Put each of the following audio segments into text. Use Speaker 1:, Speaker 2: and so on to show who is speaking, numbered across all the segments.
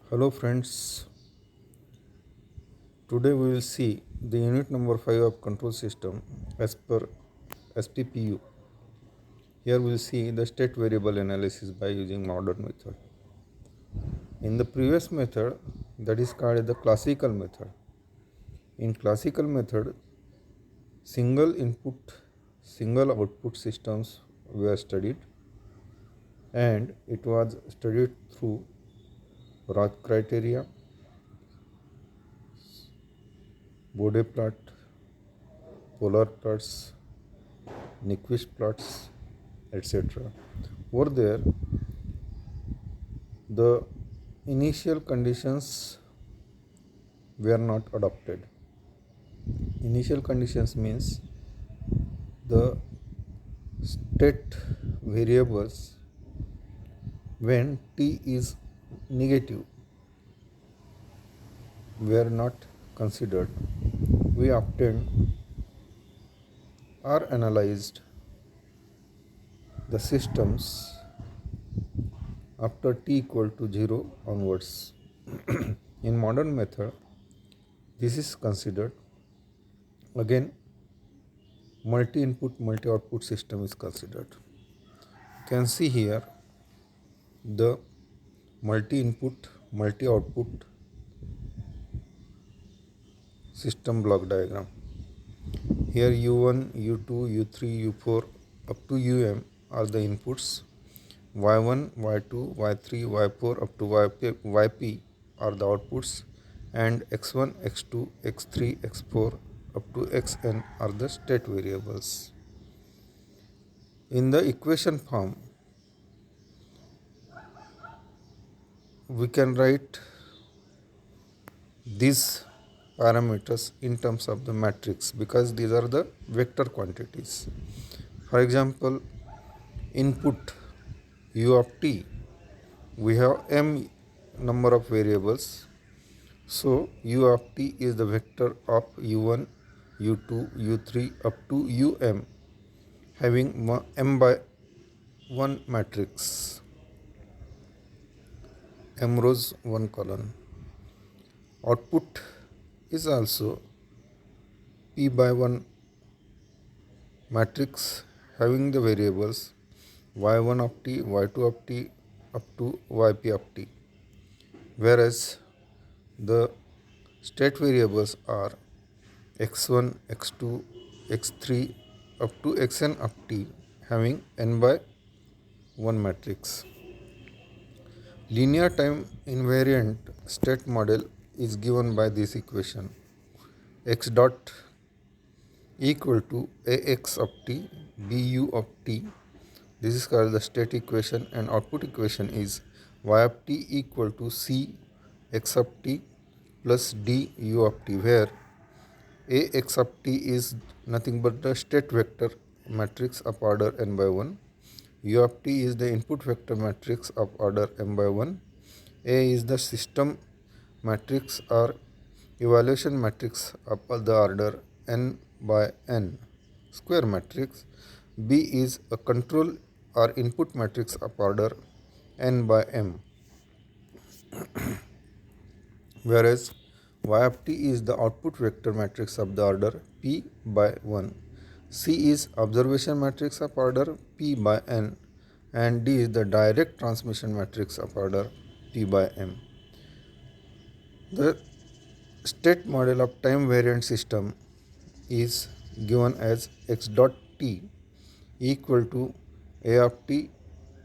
Speaker 1: Hello friends, today we will see the unit number 5 of control system as per SPPU. Here we will see the state variable analysis by using modern method. In the previous method, that is called the classical method. In classical method, single input, single output systems were studied, and it was studied through Roth criteria, Bode plot, polar plots, Nyquist plots, etc. Over there, the initial conditions were not adopted. Initial conditions means the state variables when t is negative were not considered. We obtained or analyzed the systems after t equal to 0 onwards. In modern method, this is considered. Again, multi-input, multi-output system is considered. You can see here the multi-input, multi-output system block diagram. Here U1, U2, U3, U4 up to UM are the inputs. Y1, Y2, Y3, Y4 up to YP are the outputs, and X1, X2, X3, X4 up to Xn are the state variables. In the equation form, we can write these parameters in terms of the matrix because these are the vector quantities. For example, input u of t, we have m number of variables. So u of t is the vector of u1, u2, u3 up to um having m by 1 matrix, m rows 1 column. Output is also p by 1 matrix having the variables y1 of t, y2 of t up to yp of t, whereas the state variables are x1, x2, x3 up to xn of t having n by 1 matrix. Linear time invariant state model is given by this equation: x dot equal to ax of t bu of t. This is called the state equation, and output equation is y of t equal to c x of t plus d u of t, where ax of t is nothing but the state vector matrix of order n by 1. U of t is the input vector matrix of order m by 1. A is the system matrix or evaluation matrix of the order n by n square matrix. B is a control or input matrix of order n by m, whereas y of t is the output vector matrix of the order p by 1. C is observation matrix of order p by n, and D is the direct transmission matrix of order p by m. The state model of time variant system is given as x dot t equal to a of t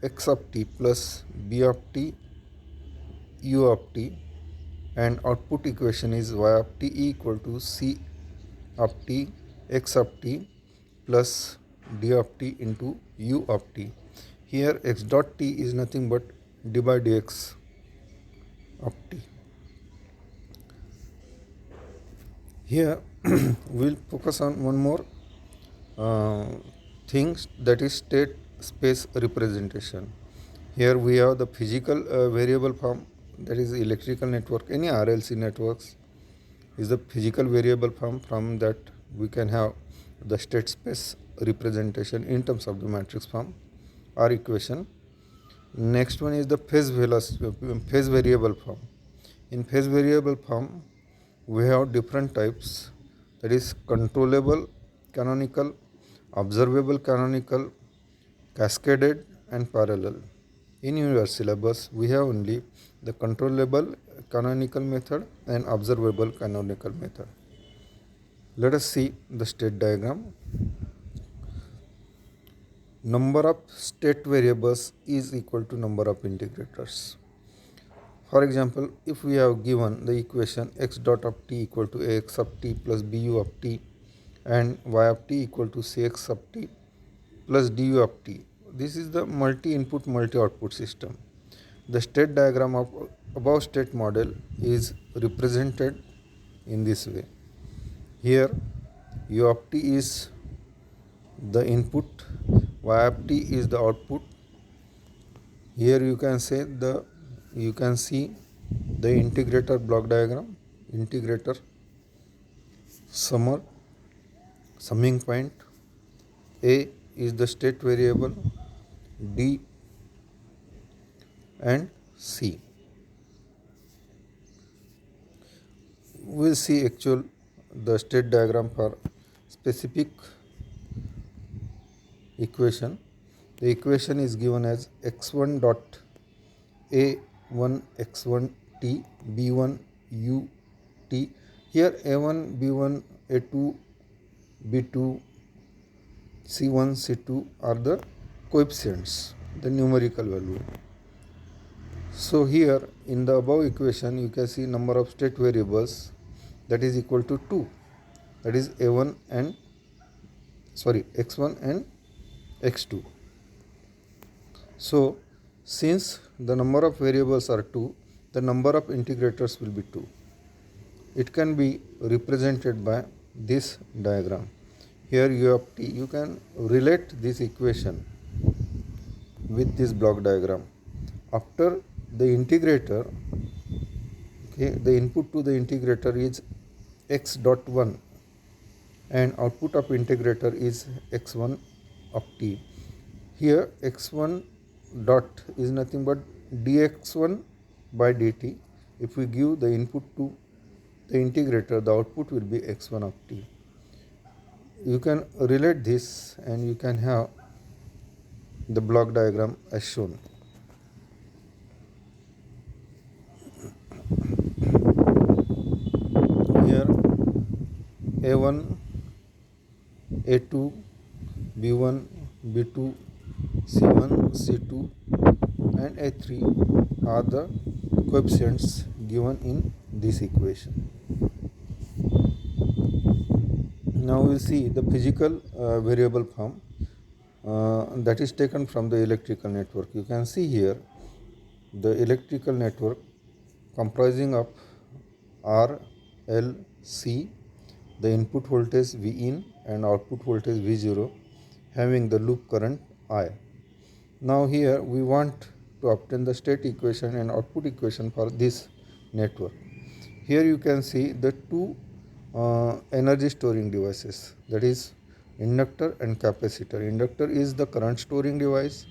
Speaker 1: x of t plus b of t u of t, and output equation is y of t equal to c of t x of t plus d of t into u of t. Here x dot t is nothing but d by dx of t. Here we will focus on one more thing, that is state space representation. Here we have the physical variable form, that is electrical network. Any RLC networks is the physical variable form. From that we can have the state space representation in terms of the matrix form or equation. Next one is the phase variable form. In phase variable form, we have different types, that is controllable canonical, observable canonical, cascaded and parallel. In your syllabus, we have only the controllable canonical method and observable canonical method. Let us see the state diagram. Number of state variables is equal to number of integrators. For example, if we have given the equation x dot of t equal to ax of t plus bu of t and y of t equal to cx of t plus du of t, this is the multi-input multi-output system. The state diagram of above state model is represented in this way. Here u of t is the input, y of t is the output. Here you can see the integrator block diagram, integrator, summing point. A is the state variable, D and C. We will see the state diagram for specific equation. The equation is given as x1 dot a1 x1 t b1 u t. Here a1 b1 a2 b2 c1 c2 are the coefficients, the numerical value. So here in the above equation you can see number of state variables, that is equal to 2, that is x1 and x2. So since the number of variables are 2, the number of integrators will be 2. It can be represented by this diagram. Here u of t, you can relate this equation with this block diagram. After the integrator, the input to the integrator is x dot 1 and output of integrator is x1 of t. Here x1 dot is nothing but dx1 by dt. If we give the input to the integrator, the output will be x1 of t. You can relate this and you can have the block diagram as shown. Here a1, a2, b1, b2, c1, c2 and a3 are the coefficients given in this equation. Now we will see the physical variable form that is taken from the electrical network. You can see here the electrical network comprising of R, L, C, the input voltage V in and output voltage V0, having the loop current I. Now here we want to obtain the state equation and output equation for this network. Here you can see the two energy storing devices, that is inductor and capacitor. Inductor is the current storing device,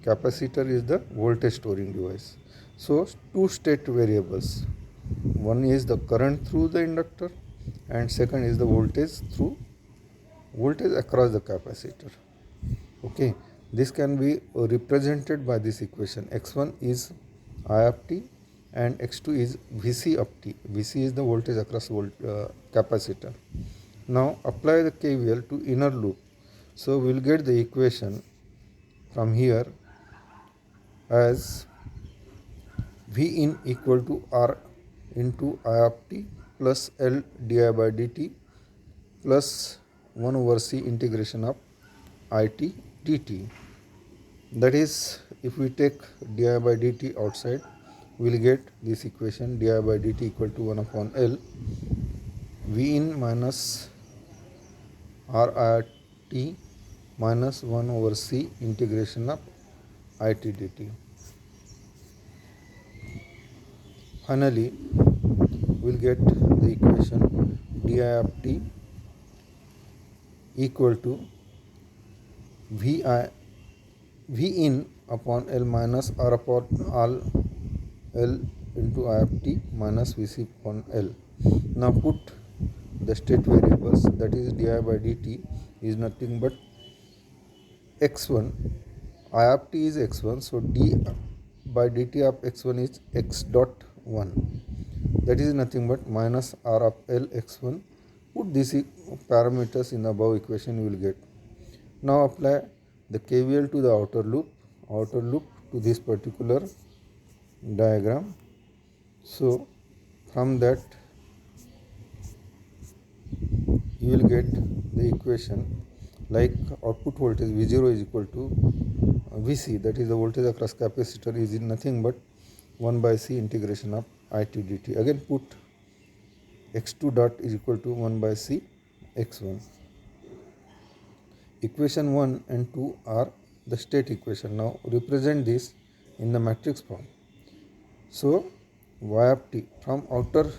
Speaker 1: capacitor is the voltage storing device. So two state variables, one is the current through the inductor and second is the voltage across the capacitor. Okay, this can be represented by this equation. X1 is I of t and x2 is Vc of t. Vc is the voltage across capacitor. Now apply the KVL to inner loop. So we will get the equation from here as V in equal to R into I of t plus L di by dt plus 1 over C integration of it dt. That is, if we take di by dt outside, we will get this equation di by dt equal to 1 upon L V in minus R I t minus 1 over C integration of it dt. Finally, we will get the equation di of t equal to V in upon L minus R upon L into I of t minus Vc upon L. Now put the state variables, that is di by dt is nothing but x1. I of t is x1, so d by dt of x1 is x dot 1. That is nothing but minus r of L x1. Put these parameters in the above equation, you will get. Now apply the KVL to the outer loop to this particular diagram. So from that you will get the equation like output voltage V0 is equal to Vc, that is the voltage across capacitor, is nothing but 1 by C integration of it dt. Again put x2 dot is equal to 1 by C x1. Equation 1 and 2 are the state equation. Now represent this in the matrix form. So y of t, from outer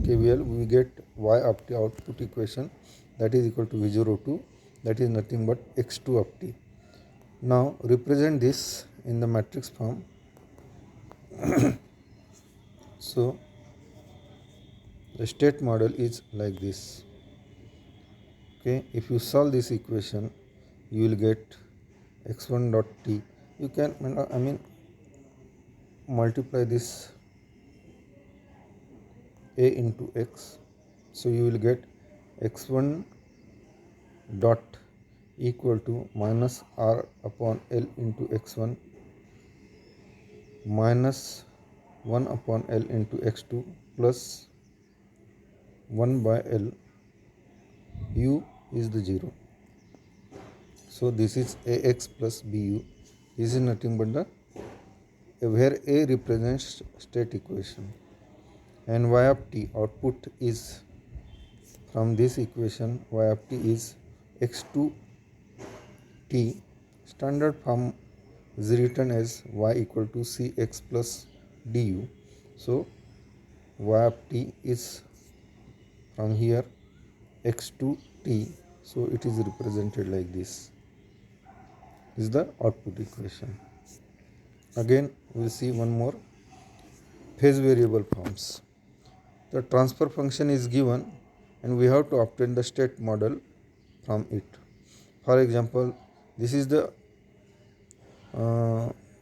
Speaker 1: KVL we get y of t output equation, that is equal to V02, that is nothing but x2 of t. Now represent this in the matrix form. So the state model is like this. Okay, if you solve this equation, you will get x1 dot t. You can multiply this a into x, so you will get x1 dot equal to minus r upon L into x1 minus 1 upon L into x2 plus 1 by L. U is the 0. So this is ax plus bu. This is nothing but the where a represents state equation, and y of t output is from this equation. Y of t is x2 t. Standard form is written as y equal to cx plus du. So y of t is from here x2 t, so it is represented like this. This is the output equation. Again we will see one more, phase variable forms. The transfer function is given and we have to obtain the state model from it. For example, this is the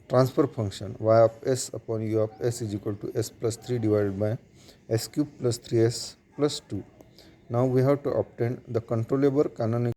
Speaker 1: transfer function y of s upon u of s is equal to s plus 3 divided by s cube plus 3s plus 2. Now we have to obtain the controllable canonical